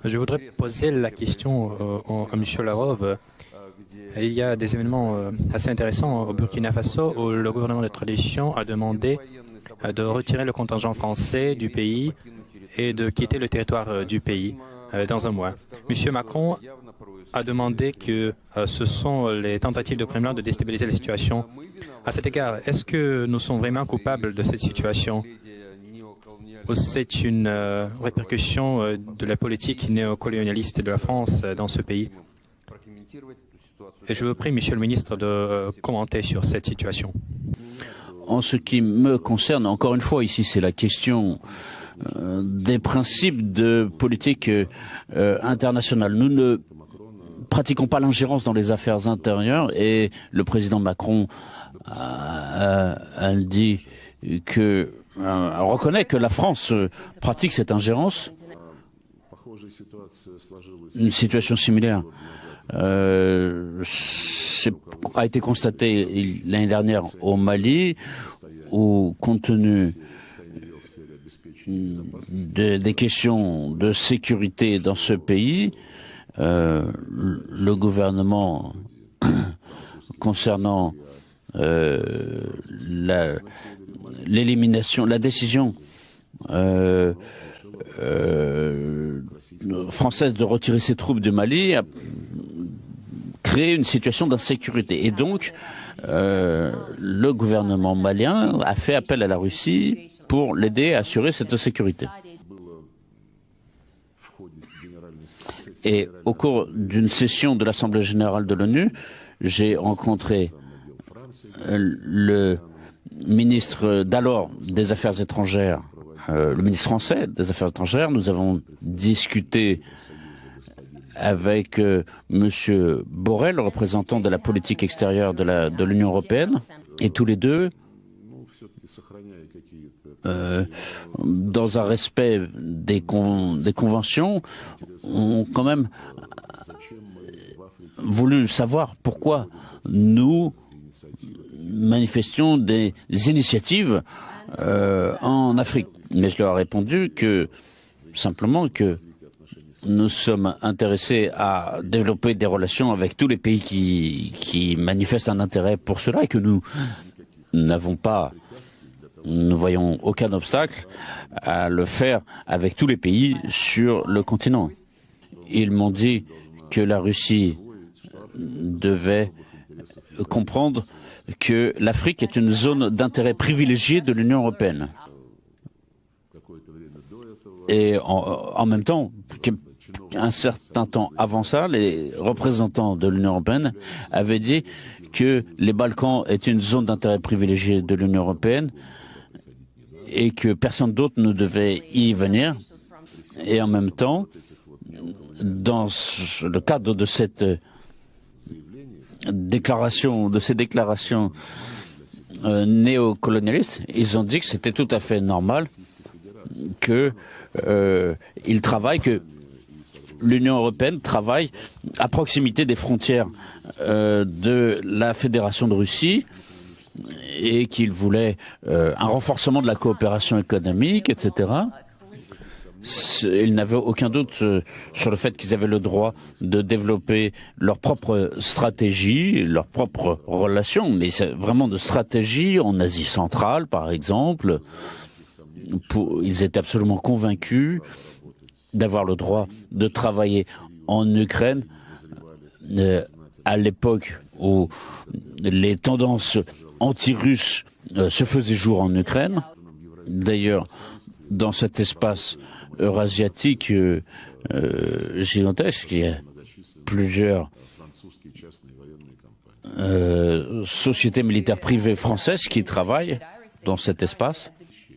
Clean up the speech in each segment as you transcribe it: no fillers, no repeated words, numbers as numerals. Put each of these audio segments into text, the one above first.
Je voudrais poser la question à M. Lavrov. Il y a des événements assez intéressants au Burkina Faso où le gouvernement de transition a demandé de retirer le contingent français du pays et de quitter le territoire du pays dans un mois. M. Macron a demandé que ce sont les tentatives de Kremlin de déstabiliser la situation. À cet égard, est-ce que nous sommes vraiment coupables de cette situation ou c'est une répercussion de la politique néocolonialiste de la France dans ce pays? Et je vous prie, Monsieur le ministre, de commenter sur cette situation. En ce qui me concerne, encore une fois, ici, c'est la question des principes de politique internationale. Nous ne pratiquons pas l'ingérence dans les affaires intérieures et le président Macron a dit que reconnaît que la France pratique cette ingérence. Une situation similaire a été constatée l'année dernière au Mali, où, compte tenu des questions de sécurité dans ce pays, le gouvernement, concernant l'élimination, la décision française de retirer ses troupes du Mali, a créé une situation d'insécurité. Et donc, le gouvernement malien a fait appel à la Russie pour l'aider à assurer cette sécurité. Et au cours d'une session de l'Assemblée générale de l'ONU, j'ai rencontré le ministre d'alors des Affaires étrangères, le ministre français des Affaires étrangères. Nous avons discuté avec Monsieur Borrell, le représentant de la politique extérieure de l'Union européenne, et tous les deux, dans un respect des conventions, ont quand même voulu savoir pourquoi nous manifestions des initiatives en Afrique. Mais je leur ai répondu que simplement que nous sommes intéressés à développer des relations avec tous les pays qui manifestent un intérêt pour cela et que nous ne voyons aucun obstacle à le faire avec tous les pays sur le continent. Ils m'ont dit que la Russie devait comprendre que l'Afrique est une zone d'intérêt privilégiée de l'Union européenne. Et en même temps, un certain temps avant ça, les représentants de l'Union européenne avaient dit que les Balkans est une zone d'intérêt privilégiée de l'Union européenne et que personne d'autre ne devait y venir. Et en même temps, dans le cadre de cette déclaration, de ces déclarations néocolonialistes, ils ont dit que c'était tout à fait normal que l'Union européenne travaille à proximité des frontières de la Fédération de Russie et qu'ils voulaient un renforcement de la coopération économique, etc. Ils n'avaient aucun doute sur le fait qu'ils avaient le droit de développer leur propre stratégie, leurs propres relations, mais c'est vraiment de stratégie en Asie centrale, par exemple. Ils étaient absolument convaincus d'avoir le droit de travailler en Ukraine à l'époque où les tendances anti-russes se faisaient jour en Ukraine. D'ailleurs, dans cet espace eurasiatique gigantesque, il y a plusieurs sociétés militaires privées françaises qui travaillent dans cet espace,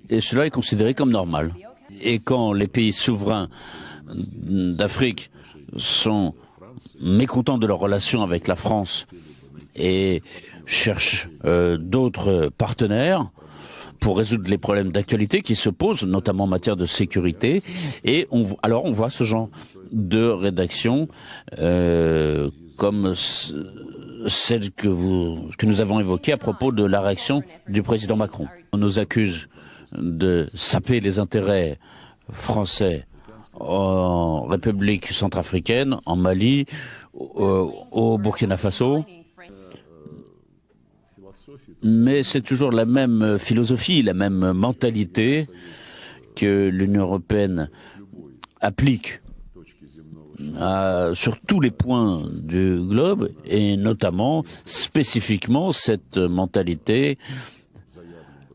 et cela est considéré comme normal. Et quand les pays souverains d'Afrique sont mécontents de leurs relations avec la France et cherchent d'autres partenaires pour résoudre les problèmes d'actualité qui se posent, notamment en matière de sécurité, et alors on voit ce genre de rédaction comme celle que nous avons évoquée à propos de la réaction du président Macron. On nous accuse de saper les intérêts français en République centrafricaine, en Mali, au Burkina Faso. Mais c'est toujours la même philosophie, la même mentalité que l'Union européenne applique sur tous les points du globe, et notamment, spécifiquement, cette mentalité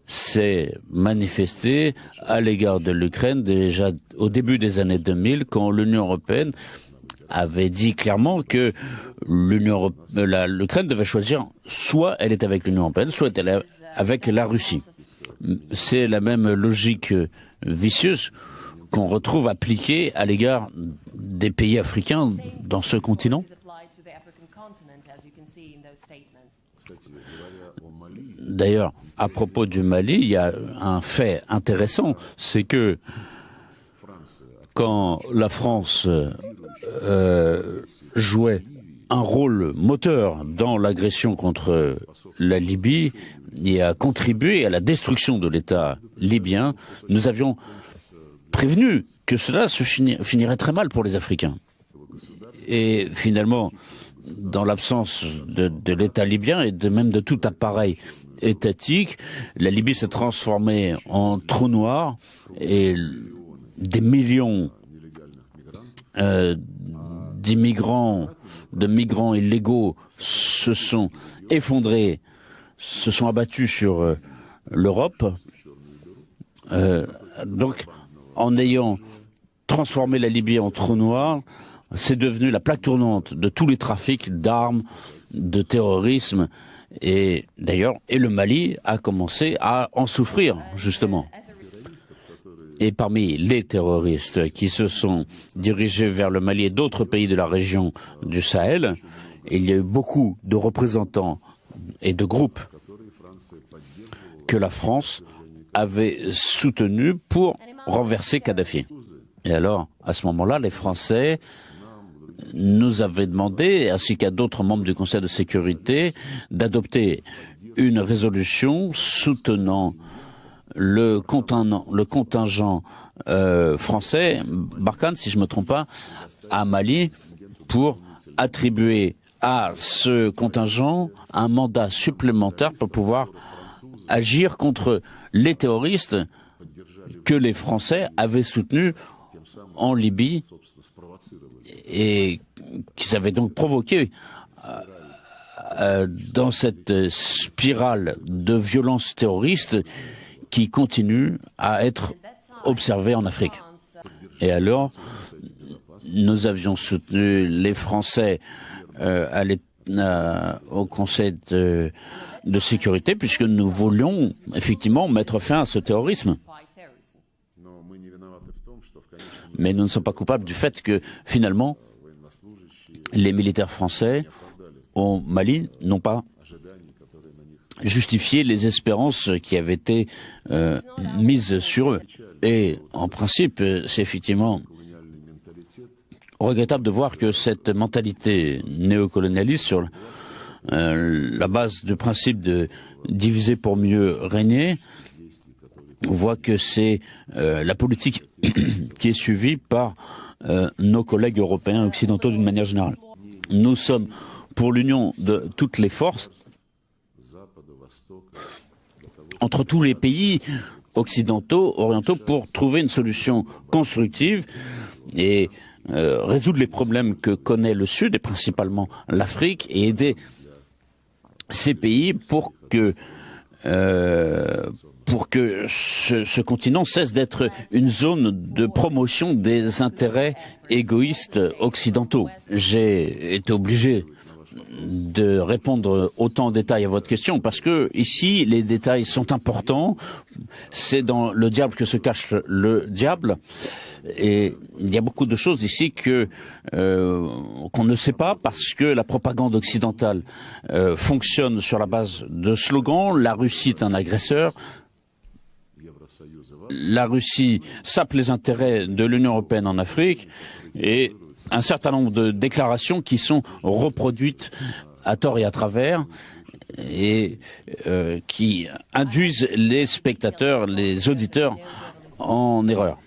s'est manifestée à l'égard de l'Ukraine déjà au début des années 2000, quand l'Union européenne avait dit clairement que l'Ukraine devait choisir, soit elle est avec l'Union européenne, soit elle est avec la Russie. C'est la même logique vicieuse qu'on retrouve appliquée à l'égard des pays africains dans ce continent. D'ailleurs, à propos du Mali, il y a un fait intéressant, c'est que quand la France jouait un rôle moteur dans l'agression contre la Libye et a contribué à la destruction de l'État libyen, nous avions prévenu que cela se finirait très mal pour les Africains. Et finalement, dans l'absence de l'État libyen et même de tout appareil étatique, la Libye s'est transformée en trou noir et des millions de migrants illégaux se sont effondrés, se sont abattus sur l'Europe. Donc, en ayant transformé la Libye en trou noir, c'est devenu la plaque tournante de tous les trafics d'armes, de terrorisme, et d'ailleurs, le Mali a commencé à en souffrir, justement. Et parmi les terroristes qui se sont dirigés vers le Mali et d'autres pays de la région du Sahel, il y a eu beaucoup de représentants et de groupes que la France avait soutenus pour renverser Kadhafi. Et alors, à ce moment-là, les Français nous avaient demandé, ainsi qu'à d'autres membres du Conseil de sécurité, d'adopter une résolution soutenant le contingent français, Barkhane, si je ne me trompe pas, à Mali, pour attribuer à ce contingent un mandat supplémentaire pour pouvoir agir contre les terroristes que les Français avaient soutenus en Libye et qu'ils avaient donc provoqué dans cette spirale de violence terroriste qui continue à être observée en Afrique. Et alors, nous avions soutenu les Français au Conseil de sécurité, puisque nous voulions effectivement mettre fin à ce terrorisme. Mais nous ne sommes pas coupables du fait que, finalement, les militaires français au Mali n'ont pas justifié les espérances qui avaient été mises sur eux. Et, en principe, c'est effectivement regrettable de voir que cette mentalité néocolonialiste sur la base du principe de diviser pour mieux régner, on voit que c'est la politique qui est suivie par nos collègues européens et occidentaux d'une manière générale. Nous sommes pour l'union de toutes les forces entre tous les pays occidentaux, orientaux, pour trouver une solution constructive et résoudre les problèmes que connaît le Sud, et principalement l'Afrique, et aider ces pays pour que ce continent cesse d'être une zone de promotion des intérêts égoïstes occidentaux. J'ai été obligé de répondre autant en détail à votre question parce que ici les détails sont importants. C'est dans le diable que se cache le diable, et il y a beaucoup de choses ici qu'on ne sait pas parce que la propagande occidentale fonctionne sur la base de slogans. La Russie est un agresseur. La Russie sape les intérêts de l'Union européenne en Afrique, et un certain nombre de déclarations qui sont reproduites à tort et à travers et qui induisent les spectateurs, les auditeurs en erreur.